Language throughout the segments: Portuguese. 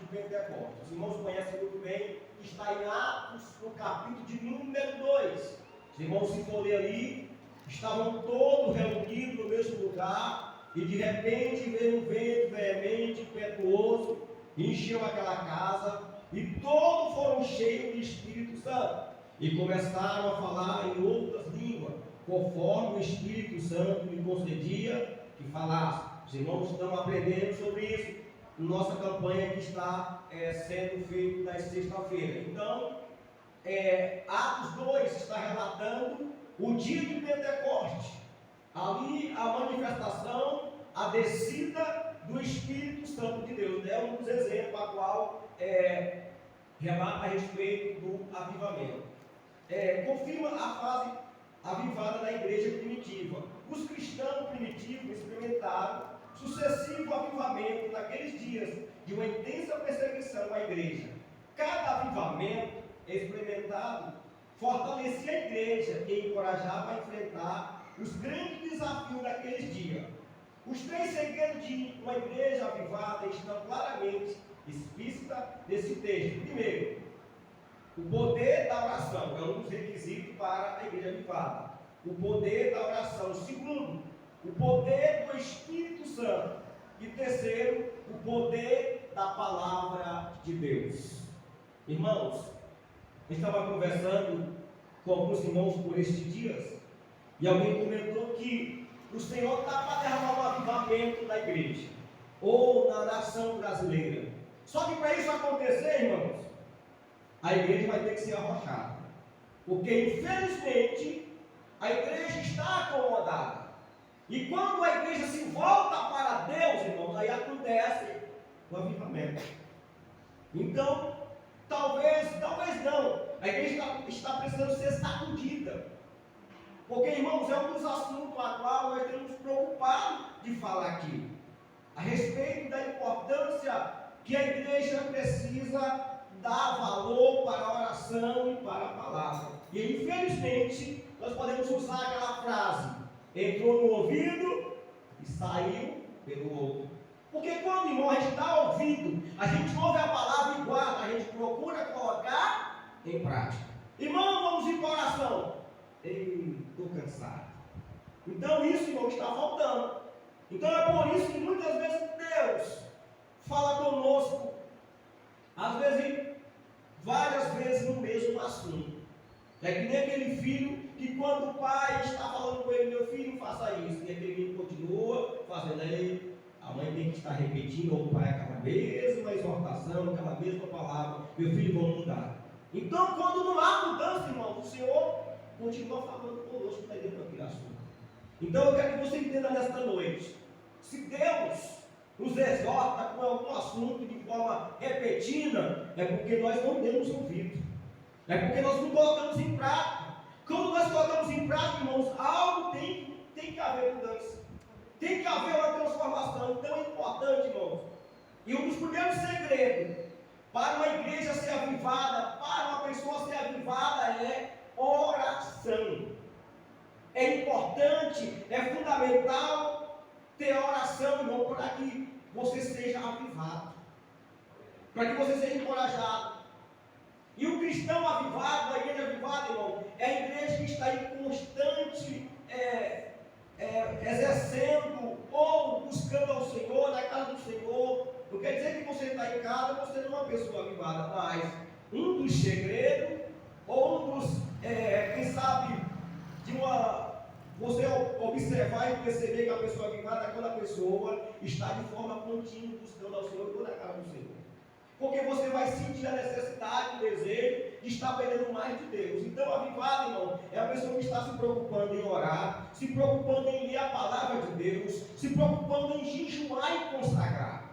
Pentecostes. Os irmãos conhecem muito bem, está em Atos, no capítulo de número 2. Os irmãos, se forem ali, estavam todos reunidos no mesmo lugar, e de repente veio um vento veemente, impetuoso, encheu aquela casa, e todos foram cheios do Espírito Santo, e começaram a falar em outras línguas, conforme o Espírito Santo lhe concedia que falasse. Os irmãos estão aprendendo sobre isso, nossa campanha que está sendo feita na sexta-feira. Então, Atos 2 está relatando o dia de Pentecostes, ali a manifestação, a descida do Espírito Santo de Deus. É um dos exemplos a qual relata a respeito do avivamento. Confirma a fase avivada da igreja primitiva. Os cristãos primitivos experimentaram sucessivo avivamento naqueles dias de uma intensa perseguição à igreja. Cada avivamento experimentado fortalecia a igreja e encorajava a enfrentar os grandes desafios daqueles dias. Os 3 segredos de uma igreja avivada estão claramente explícitos nesse texto. Primeiro, o poder da oração é um dos requisitos para a igreja avivada. O poder da oração. Segundo, o poder do Espírito Santo. E terceiro, o poder da palavra de Deus. Irmãos, eu estava conversando com alguns irmãos por estes dias, e alguém comentou que o Senhor está para derramar um avivamento na igreja, ou na nação brasileira. Só que para isso acontecer, irmãos, a igreja vai ter que ser arrochada, porque infelizmente a igreja está acomodada, e quando a igreja se volta para Deus, irmãos, aí acontece o avivamento. Então, talvez não, a igreja está precisando ser sacudida, porque, irmãos, é um dos assuntos a qual nós temos preocupado de falar aqui, a respeito da importância que a igreja precisa dar valor para a oração e para a palavra. E infelizmente nós podemos usar aquela frase: entrou no ouvido e saiu pelo outro. Porque quando, irmão, a gente está ouvindo, a gente ouve a palavra e guarda, a gente procura colocar em prática. Irmão, vamos ir para a oração. Ei, estou cansado. Então isso, irmão, está faltando. Então é por isso que muitas vezes Deus fala conosco, às vezes, várias vezes no mesmo assunto. É que nem aquele filho que quando o pai está falando com ele: meu filho, faça isso, e aquele filho continua fazendo. Aí a mãe tem que estar repetindo, ou o pai, aquela mesma exortação, aquela mesma palavra: meu filho, vamos mudar. Então, quando não há mudança, irmão, o Senhor continua falando conosco dentro daquele assunto. Então eu quero que você entenda nesta noite: se Deus nos exorta com algum assunto de forma repetida, é porque nós não temos ouvido, é porque nós não colocamos em prática. Quando nós colocamos em prática, irmãos, algo tem que haver mudança, tem que haver uma transformação. Então é importante, irmãos, e um dos primeiros segredos para uma igreja ser avivada, para uma pessoa ser avivada, é oração. É importante, é fundamental ter oração, irmão, para que você seja avivado, para que você seja encorajado. E o cristão avivado, a igreja avivada, irmão, é a igreja que está em constante exercendo ou buscando ao Senhor, na casa do Senhor. Não quer dizer que você está em casa, você não é uma pessoa avivada, mas um dos segredos, ou um dos, quem sabe, você observar e perceber que a pessoa avivada é quando a pessoa está de forma contínua buscando ao Senhor toda a casa do Senhor. Porque você vai sentir a necessidade, o desejo de estar aprendendo mais de Deus. Então, avivado, irmão, é a pessoa que está se preocupando em orar, se preocupando em ler a palavra de Deus, se preocupando em jejuar e consagrar.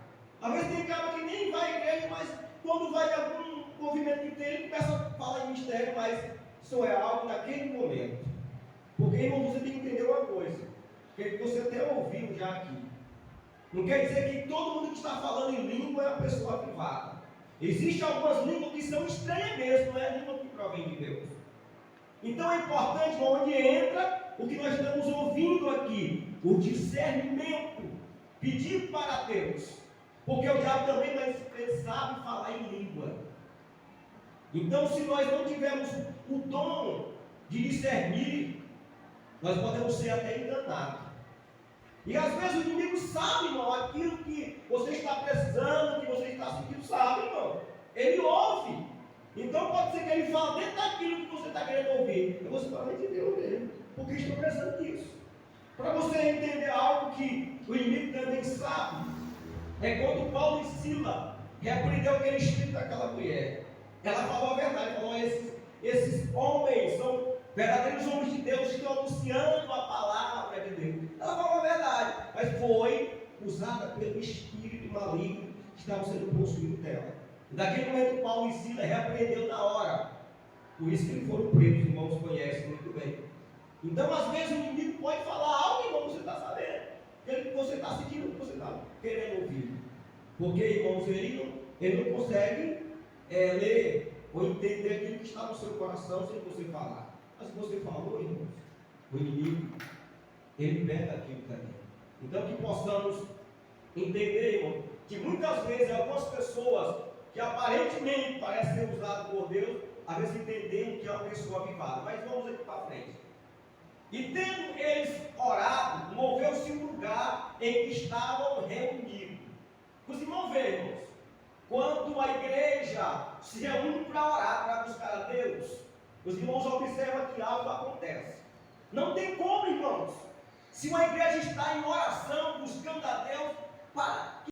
Às vezes tem cara que nem vai à igreja, mas quando vai em algum movimento inteiro, ele começa a falar em mistério, mas isso é algo naquele momento. Porque, irmão, você tem que entender uma coisa, que você até ouviu já aqui. Não quer dizer que todo mundo que está falando em língua é uma pessoa avivada. Existem algumas línguas que são estranhas mesmo, não é a língua que provém de Deus. Então é importante, onde entra o que nós estamos ouvindo aqui, o discernimento, pedir para Deus. Porque o diabo também sabe falar em língua. Então, se nós não tivermos o dom de discernir, nós podemos ser até enganados. E às vezes o inimigo sabe, irmão, aquilo que você está precisando, que você está sentindo, sabe, irmão. Ele ouve. Então pode ser que ele fale dentro daquilo que você está querendo ouvir. E você fala, entendeu dele, porque estou precisando disso. Para você entender algo que o inimigo também sabe, é quando Paulo e Sila repreendeu aquele espírito daquela mulher. Ela falou a verdade, falou: esses homens são verdadeiros homens de Deus, que estão anunciando a palavra de Deus. Ela falou a verdade, mas foi usada pelo espírito maligno que estava sendo possuído dela. E naquele momento Paulo e Sila repreendeu na hora. Por isso que eles foram presos, os irmãos conhecem muito bem. Então às vezes o inimigo pode falar algo, irmão, você está sabendo, aquilo que você está sentindo, que você está querendo ouvir. Porque, irmãos, ele não consegue ler ou entender aquilo que está no seu coração sem você falar. Mas se você falou, irmãos, o inimigo, ele pega aquilo também. Então que possamos entender, irmão, que muitas vezes algumas pessoas que aparentemente parecem ser usadas por Deus, às vezes entendemos que é uma pessoa avivada. Mas vamos aqui para frente. E tendo eles orado, moveu-se um lugar em que estavam reunidos. Os irmãos veem, irmãos, quando a igreja se reúne para orar, para buscar a Deus, os irmãos observam que algo acontece. Não tem como, irmãos, se uma igreja está em oração, buscando a Deus, para